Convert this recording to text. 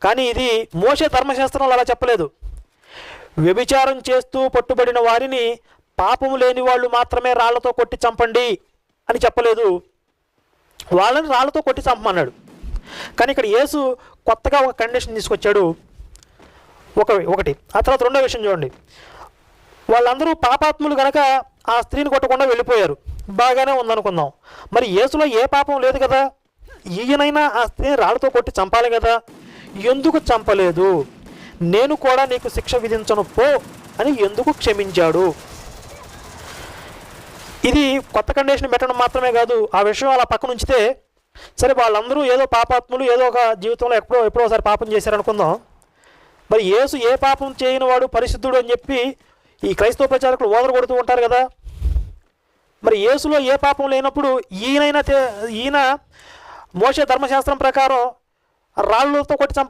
కానీ ఇది మోషే ధర్మశాస్త్రంలో అలా చెప్పలేదు. వ్యభిచారం చేస్తూ పట్టుబడిన వారిని పాపము లేని వాళ్ళు మాత్రమే రాళ్లతో కొట్టి చంపండి అని చెప్పలేదు, వాళ్ళని రాళ్లతో కొట్టి చంపమన్నాడు. కానీ ఇక్కడ యేసు కొత్తగా ఒక కండిషన్ తీసుకొచ్చాడు. ఒకటి ఆ తర్వాత రెండో విషయం చూడండి. వాళ్ళందరూ పాపాత్ములు కనుక ఆ స్త్రీని కొట్టకుండా వెళ్ళిపోయారు, బాగానే ఉందనుకుందాం. మరి యేసులో ఏ పాపం లేదు కదా, ఈయనైనా ఆ స్త్రీని రాళ్ళతో కొట్టి చంపాలి కదా, ఎందుకు చంపలేదు? నేను కూడా నీకు శిక్ష విధించను పో అని ఎందుకు క్షమించాడు? ఇది కొత్త కండిషన్ పెట్టడం మాత్రమే కాదు, ఆ విషయం అలా పక్కన ఉంచితే సరే వాళ్ళందరూ ఏదో పాపాత్ములు, ఏదో ఒక జీవితంలో ఎప్పుడో ఒకసారి పాపం చేశారనుకుందాం. మరి యేసు ఏ పాపం చేయని వాడు పరిశుద్ధుడు అని చెప్పి ఈ క్రైస్తవ ప్రచారకులు ఓదరు కొడుతూ ఉంటారు కదా. మరి యేసులో ఏ పాపం లేనప్పుడు ఈయన మోషే ధర్మశాస్త్రం ప్రకారం రాళ్ళతో కొట్టి చంపాలి